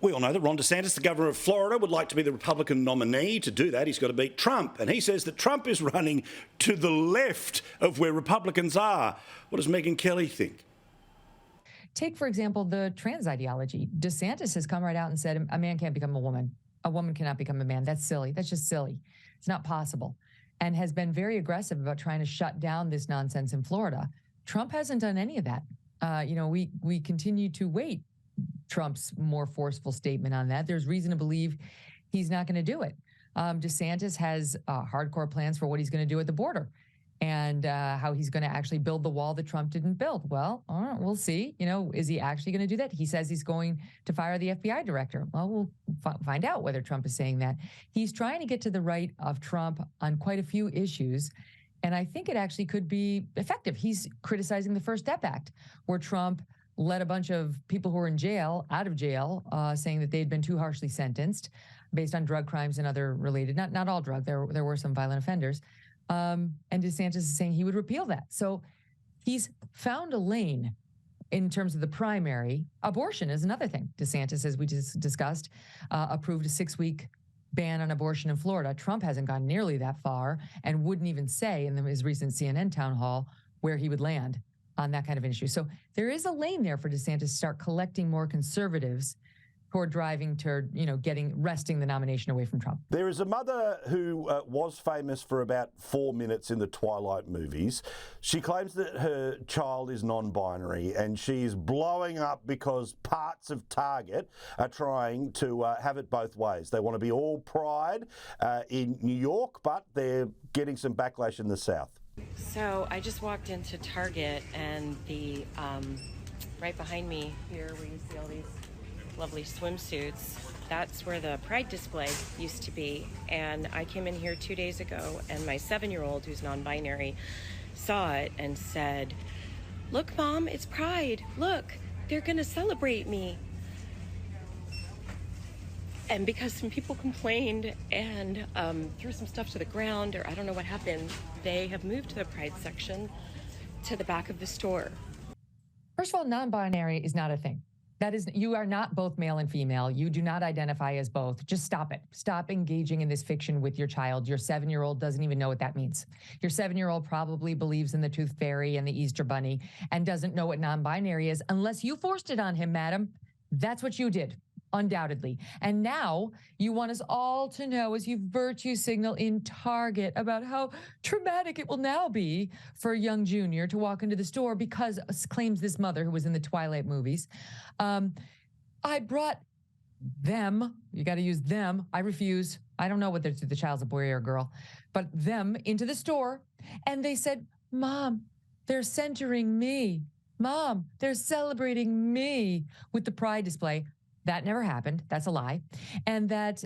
We all know that Ron DeSantis, the governor of Florida, would like to be the Republican nominee. To do that, he's got to beat Trump. And he says that Trump is running to the left of where Republicans are. What does Megyn Kelly think? Take, for example, the trans ideology. DeSantis has come right out and said a man can't become a woman. A woman cannot become a man. That's silly. That's just silly. It's not possible. And has been very aggressive about trying to shut down this nonsense in Florida. Trump hasn't done any of that. We continue to wait Trump's more forceful statement on that. There's reason to believe he's not going to do it. DeSantis has hardcore plans for what he's going to do at the border and how he's going to actually build the wall that Trump didn't build. Well, we'll see. Is he actually going to do that? He says he's going to fire the FBI director. Well, we'll find out whether Trump is saying that. He's trying to get to the right of Trump on quite a few issues. And I think it actually could be effective. He's criticizing the First Step Act, where Trump let a bunch of people who were in jail out of jail, saying that they'd been too harshly sentenced based on drug crimes and other related, not all drug, there were some violent offenders. And DeSantis is saying he would repeal that. So he's found a lane in terms of the primary. Abortion is another thing. DeSantis, as we just discussed, approved a 6-week ban on abortion in Florida. Trump hasn't gone nearly that far and wouldn't even say in his recent CNN town hall where he would land on that kind of an issue. So there is a lane there for DeSantis to start collecting more conservatives who are driving to, wresting the nomination away from Trump. There is a mother who was famous for about 4 minutes in the Twilight movies. She claims that her child is non-binary and she's blowing up because parts of Target are trying to have it both ways. They want to be all pride in New York, but they're getting some backlash in the South. So I just walked into Target and the right behind me here where you see all these lovely swimsuits, that's where the Pride display used to be. And I came in here 2 days ago and my 7-year-old, who's non-binary, saw it and said, "Look, Mom, it's Pride. Look, they're gonna celebrate me." And because some people complained and threw some stuff to the ground, or I don't know what happened, they have moved the Pride section to the back of the store. First of all, non-binary is not a thing. You are not both male and female. You do not identify as both. Just stop it. Stop engaging in this fiction with your child. Your 7-year-old doesn't even know what that means. Your 7-year-old probably believes in the Tooth Fairy and the Easter Bunny and doesn't know what non-binary is unless you forced it on him, madam. That's what you did. Undoubtedly. And now you want us all to know as you virtue signal in Target about how traumatic it will now be for a young junior to walk into the store because, claims this mother who was in the Twilight movies, I brought them, you got to use them, I refuse, I don't know whether the child's a boy or a girl, but them into the store, and they said, "Mom, they're centering me. Mom, they're celebrating me," with the Pride display. That never happened. That's a lie. And that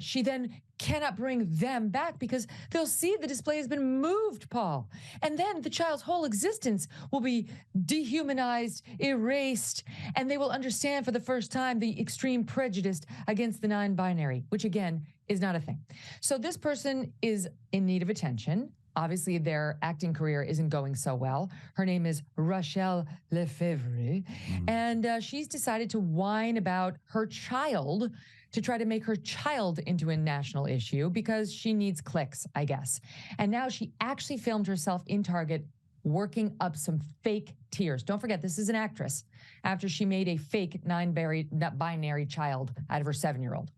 she then cannot bring them back because they'll see the display has been moved, Paul. And then the child's whole existence will be dehumanized, erased, and they will understand for the first time the extreme prejudice against the non-binary, which again is not a thing. So this person is in need of attention. Obviously, their acting career isn't going so well. Her name is Rachelle Lefevre, and she's decided to whine about her child to try to make her child into a national issue because she needs clicks, I guess. And now she actually filmed herself in Target working up some fake tears. Don't forget, this is an actress after she made a fake non-binary child out of her 7-year-old.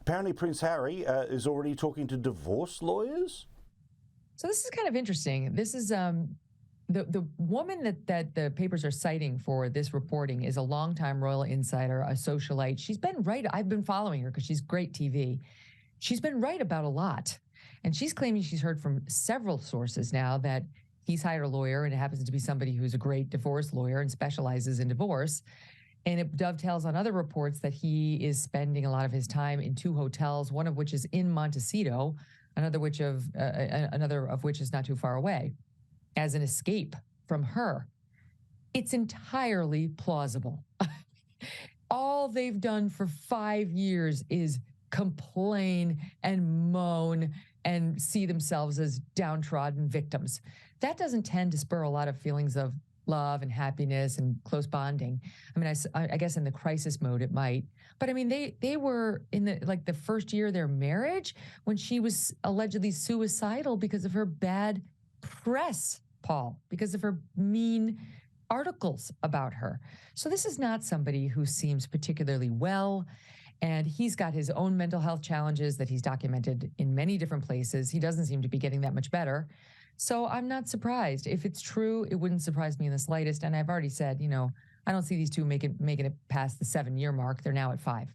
Apparently, Prince Harry is already talking to divorce lawyers. So this is kind of interesting. This is the woman that the papers are citing for this reporting is a longtime royal insider, a socialite. She's been right. I've been following her because she's great TV. She's been right about a lot. And she's claiming she's heard from several sources now that he's hired a lawyer, and it happens to be somebody who's a great divorce lawyer and specializes in divorce. And it dovetails on other reports that he is spending a lot of his time in 2 hotels, one of which is in Montecito, another of which is not too far away, as an escape from her. It's entirely plausible. All they've done for 5 years is complain and moan and see themselves as downtrodden victims. That doesn't tend to spur a lot of feelings of love and happiness and close bonding. I mean, I guess in the crisis mode it might, but I mean, they were in the first year of their marriage when she was allegedly suicidal because of her bad press, Paul, because of her mean articles about her. So this is not somebody who seems particularly well. And he's got his own mental health challenges that he's documented in many different places. He doesn't seem to be getting that much better. So I'm not surprised. If it's true, it wouldn't surprise me in the slightest. And I've already said, I don't see these two making it past the 7-year mark. They're now at 5.